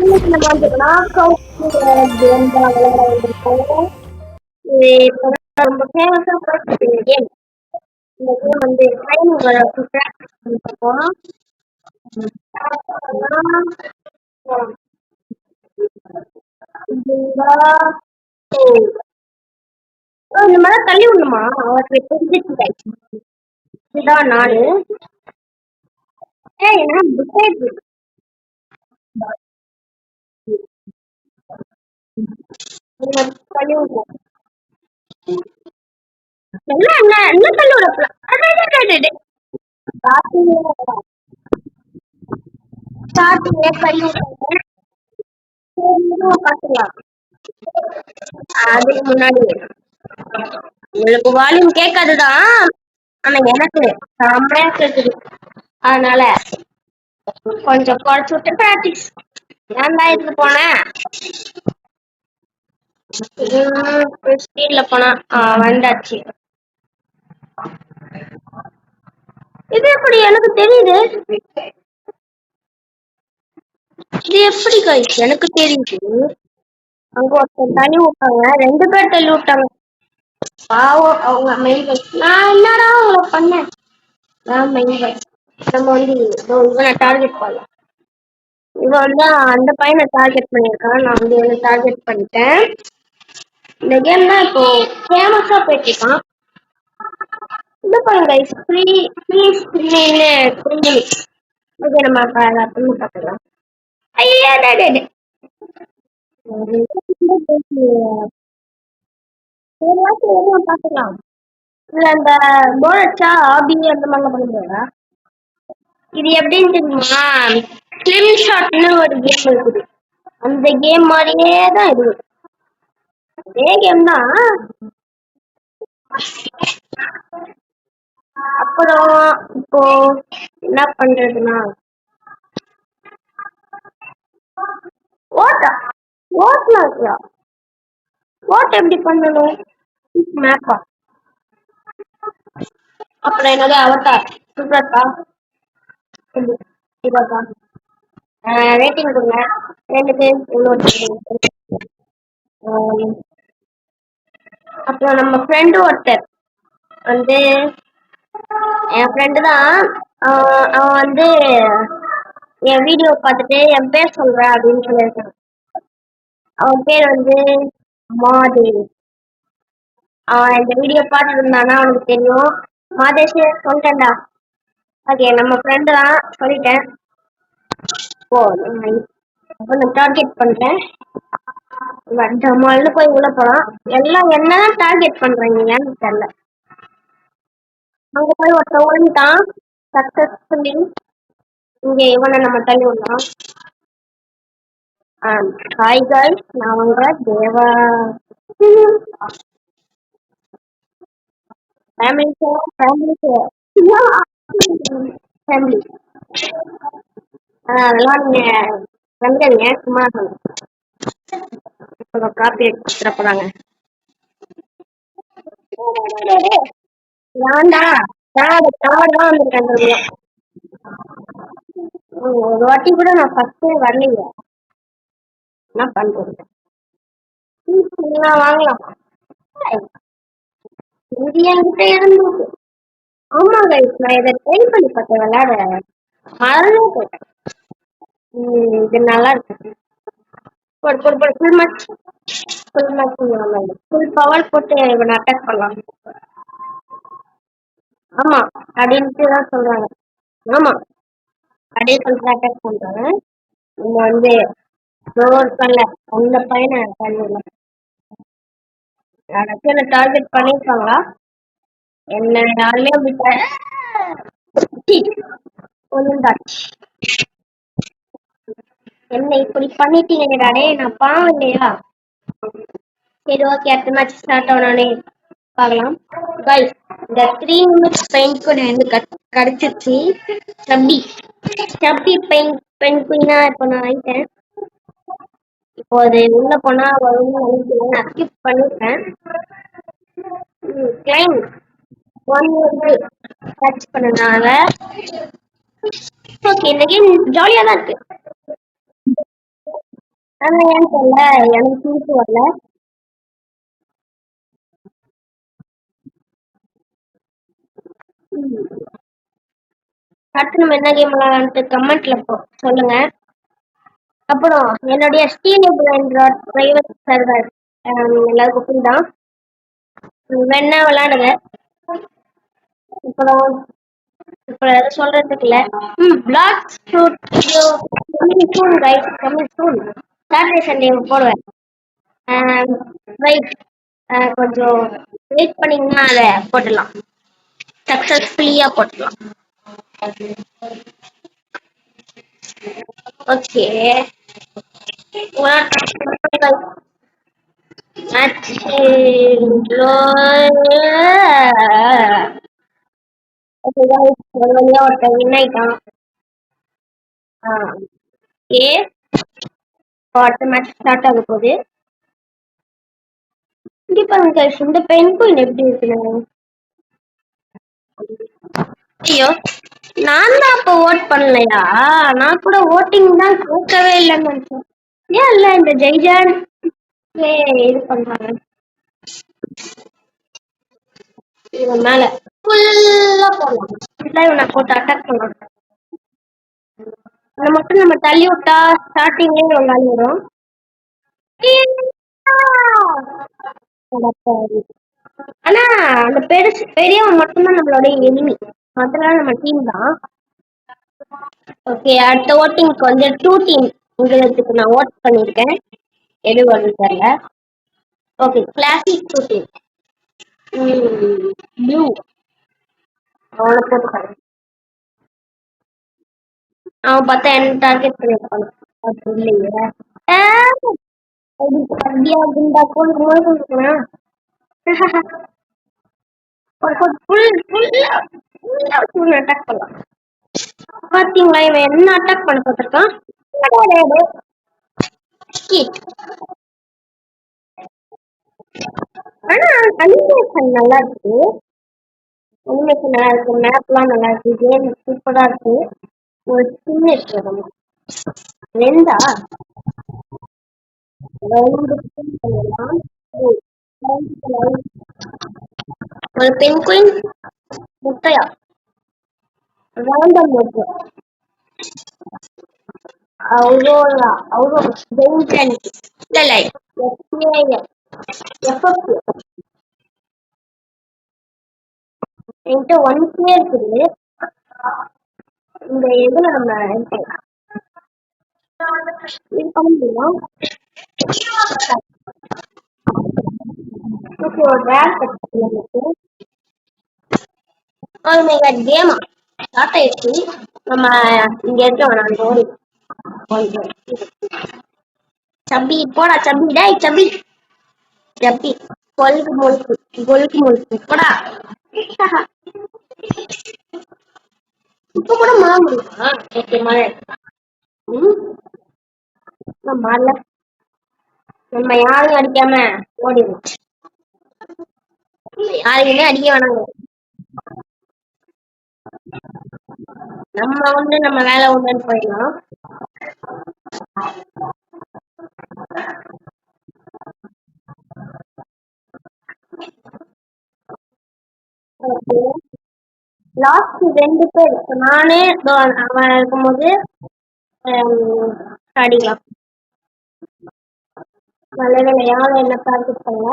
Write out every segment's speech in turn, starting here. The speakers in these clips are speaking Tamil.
இன்னைக்கு நம்ம வந்து நாக் அவுட் கேம் தான் விளையாட வந்திருக்கோம். இது இப்பதான் ரொம்ப ஃபேமஸா போயிட்டு கேம். இந்த கேம் வந்து ட்ரைனிங் ப்ராக்டிஸ் பண்ணிருக்கோம். இந்த மாதிரி தள்ளி விடணுமா? அவருக்கு தெரிஞ்சிட்டு இதுதான் நானு. என்ன புத்தேஜ் தள்ளி விடுவோம். என்ன என்ன என்ன தள்ளி விட ஸ்டார்டிங்கே தள்ளி விட்டாங்க. பார்த்துக்கலாம். அதுக்கு முன்னாடி உங்களுக்கு வால்யூம் கேட்காதுதான், ஆனா எனக்கு செம்மையா கேக்குது. அதனால கொஞ்சம் குறைச்சு விட்டு பிராக்டிஸ். ஏன்டா இதுக்கு போனேன் ஸ்பீட்ல போனா வந்தாச்சு. இது எப்படி எனக்கு தெரியுது? இது எப்படி கைஸ் எனக்கு தெரியுது? அங்க ஒருத்தர் தள்ளி விட்டாங்க, 2 பேர் தள்ளி விட்டாங்க. பாவம் அவங்க மெயின் பஸ். நான் என்னடா அவங்கள பண்ணேன்? நான் மெயின் பஸ். நம்ம வந்து இவனை டார்கெட் பண்ணலாம். இவன் வந்து அந்த பையனை டார்கெட் பண்ணியிருக்கான், நான் வந்து இவனை டார்கெட் பண்ணிட்டேன். இந்த கேம் தான் இப்போ ஃபேமஸா போயிட்டு இருக்கான். இந்த பாருங்க கைஸ், ஃப்ரீ ஸ்கிரீன்னு புரிஞ்சு. ஓகே, நம்ம பண்ணி பார்க்கலாம். ஐயா பாத்துக்கலாம். இல்ல அந்த போனச்சா ஆபி அந்த மாதிரிலாம் பண்ண முடியாதா? இது எப்படின்னு தெரியுமா? ஸ்லிம் ஷாட்னு ஒரு கேம் இருக்குது. அந்த கேம் மாதிரியே தான் இது. அதே கேம் தான். அப்புறம் இப்போ என்ன பண்றதுன்னா, ஓட்டா ஓட்டலாம் இருக்கியா? ஓட்ட எப்படி பண்ணணும்? மேப்பா. அப்புறம் என்னது அவதார் சூப்பர்ப்பா. ரேட்டிங் கொடுங்க. 2 பேர் அப்புறம் நம்ம ஃப்ரெண்டு ஒருத்தர் வந்து என் ஃப்ரெண்டு தான். அவன் வந்து என் வீடியோ பார்த்துட்டு என் பேர் சொல்ற அப்படின்னு சொல்லியிருக்கான். அவன் பேர் வந்து மாதேஷ். அவன் இந்த வீடியோ பார்த்துட்டு இருந்தானா அவனுக்கு தெரியும். மாதேஷ் சொல்லிட்டேன்டா. ஓகே, நம்ம ஃப்ரெண்டு தான் சொல்லிட்டேன். ஓ, நான் டார்கெட் பண்றேன். டமால்னு போய் உள்ள போறான். எல்லாம் என்னதான் டார்கெட் பண்றீங்க ஏன்னு தெரியல. அங்க போய் ஒருத்த ஓடிட்டான் சக்சஸ்ஃபுல்லி. இங்க இவனை நம்ம தள்ளி விடலாம். ஹாய் காய்ஸ், நான் உங்க தேவா. ஃபேமிலி அதெல்லாம் நீங்க வந்துடுங்க, சும்மா காப்பி எடுத்துட போறாங்க. ஏன்டா தவறுதான் வந்திருக்கேன். ஒரு வாட்டி கூட நான் ஃபர்ஸ்டே வரலையே. என்ன பண்றது? வாங்கலாம். இது என்கிட்ட இருந்தது. ஆமா கைஸ், நான் இதை ட்ரை பண்ணி பார்த்தேன் விளையாட. மறந்தே போயிட்டேன். இது நல்லா இருக்கு. ஃபுல் மேட்ச் ஃபுல் பவர் போட்டு இவனை அட்டாக் பண்ணலாம். ஆமா அப்படின்ட்டு தான் சொல்றாங்க. ஆமா அப்படியே சொல்லிட்டு அட்டாக் பண்றாங்க. இங்க வந்து அந்த பையனை யாராச்சும் டார்கெட் பண்ணிருக்காங்களா? என்ன யாருமே என்ன இப்படி பண்ணிட்டீங்க? நான் பாவம் இல்லையா? சரி ஓகே, அடுத்த மேட்ச் ஸ்டார்ட் ஆனோடனே பார்க்கலாம். கைஸ், இந்த 3 மினிட்ஸ் பெயிண்ட் கூட எனக்கு கிடைச்சிருச்சு. ஸ்டப்பி பெயிண்ட் குயினா இப்போ நான் ஆயிட்டேன். இப்போ அது உள்ள போனா நான் ஸ்கிப் பண்ணிருக்கேன். கிளைம் 1 வந்து டச் பண்ணனால ஓகே, இந்த கேம் ஜாலியா தான் இருக்கு. ஆனா ஏன்னு தெரியல, எனக்கு சிரிப்பு வரல. அடுத்து நம்ம என்ன கேம் விளையாடலான்ட்டு கமெண்ட்ல சொல்லுங்க. அப்புறம் என்னுடைய ஸ்டீனபிள் என்ற பிரைவேட் சர்வர் எல்லாருக்கும் புரியுதான். வேணா விளையாடுங்க. அப்புறம் இப்ப எதுவும் சொல்றதுக்கு இல்ல. Black fruit video coming soon guys, coming soon. Saturday Sunday போடுவேன். வெயிட், கொஞ்சம் வெயிட் பண்ணீங்கன்னா அதை போட்டுடலாம். சக்சஸ்ஃபுல்லியா போட்டுடலாம். ஓகே. ஒரு வழியா ஒருத்தன் வின் ஆயிட்டான். ஏ அடுத்த மேட்ச் ஸ்டார்ட் ஆக போகுது. கண்டிப்பா இந்த பெண் குயின் எப்படி இருக்குன்னு. ஐயோ, நான் தான் அப்ப ஓட் பண்ணலையா? நான் கூட ஓட்டிங் தான் கேட்கவே இல்லைன்னு நினைச்சேன். ஏன் இல்ல இந்த ஜெய்ஜான் இது பண்றாங்க இவன் மேல ஃபுல்லா போடலாம். ஃபுல்லா இவனை போட்டு அட்டாக் பண்ணலாம். அதை மட்டும் நம்ம தள்ளி விட்டா ஸ்டார்டிங்லேயே இவன் காலி வரும். ஆனா அந்த பெரியவன் மட்டும்தான் நம்மளோட எனிமி. மற்றெல்லாம் நம்ம டீம் தான். ஓகே, அடுத்த ஓட்டிங்க்கு வந்து 2 டீம் உங்களுக்கு நான் ஓட் பண்ணிருக்கேன். எது வருது தெரியல. Okay, classic 2 team. ப்ளூ அவனை போட்டுக்காரு. அவன் பார்த்தா என்ன டார்கெட் பண்ணிருப்பான். அப்படி இல்லையே. அப்படியா குண்டா போன அட்டாக் பண்ணலாம். பாத்தீங்களா இவன் என்ன அட்டாக் பண்ண பார்த்திருக்கான். ஆனா அனிமேஷன் நல்லா இருக்கு. அனிமேஷன் நல்லா இருக்கு, மேப்லாம் நல்லா இருக்கு, கேம் சூப்பரா இருக்கு. ஒரு சின்ன ரெண்டா ஒரு பென்குயின் முட்டையா ரேண்டம் இருக்கு. அவுரோரா பென்டன் இல்ல என்கிட்ட 1K இருக்குது. இந்த இதுல நம்ம இது பண்ண முடியுமா? ஓகே, ஒரு ரேர் கட்டு கேமா ஸ்டார்ட் ஆயிடுச்சு. நம்ம இங்க இருக்க வேணாம், ஓடி சப்பி போடா. சப்பி டேய் சப்பி சப்பி கொல்கு முழுக்கு போடா. இப்ப கூட மழை முடியுமா? ஓகே, மழை. மழை நம்ம யாரும் அடிக்காம ஓடிடும். யாருக்குமே அடிக்க வேணாங்க. நம்ம வந்து நம்ம வேலை உண்டுன்னு போயிடலாம். லாஸ்ட் 2 பேர் நானே அவன் இருக்கும்போது அடிக்கலாம். நல்ல வேலை யாரும் என்ன ப்ராக்டிஸ் பண்ணல.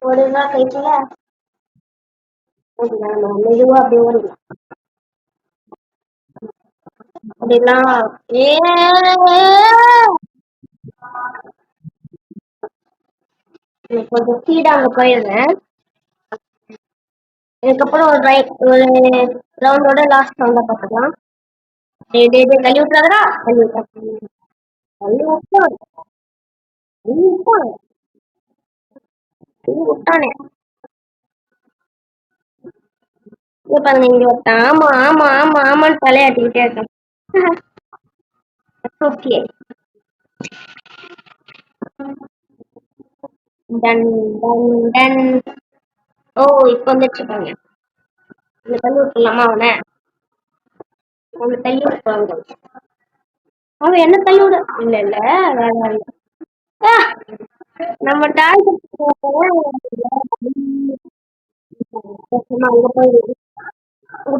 ஓடுதா கைத்துல மெதுவா அப்படி ஓடிடலாம். அப்படிலாம் கொஞ்சம் ஸ்பீடா அங்க போயிருந்தேன். இதுக்கப்புறம் ஒரு ரவுண்டோட லாஸ்ட் ரவுண்டா பார்த்துக்கலாம். தள்ளி விட்டுறாதா, தள்ளி விட்டானே. பாருங்க இங்க ஒருத்தன் ஆமா ஆமா ஆமா ஆமான்னு தலையாட்டிக்கிட்டே இருக்கான். Okay, done done done. ஓ, இப்ப வந்துட்டு இருக்காங்க. இந்த தள்ளி விட்டுலாமா அவனை? அவங்க தள்ளி விட்டுருவாங்க. அவங்க என்ன தள்ளி விட இல்ல இல்ல வேற இல்ல. ஆ, நம்ம டான்ஸ் அங்க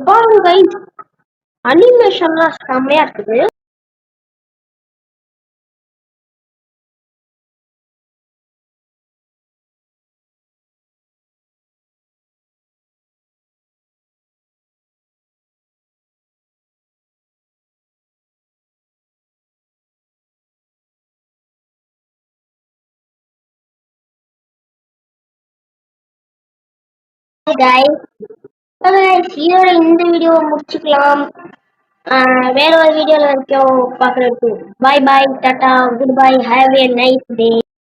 பாருங்க கைஸ், அனிமேஷன்லாம் செம்மையா இருக்குது. guys, இதோட இந்த வீடியோ முடிச்சுக்கலாம். வேற ஒரு வீடியோல வரைக்கும் பாக்குறதுக்கு பாய் பாய் டாடா good bye have a nice day.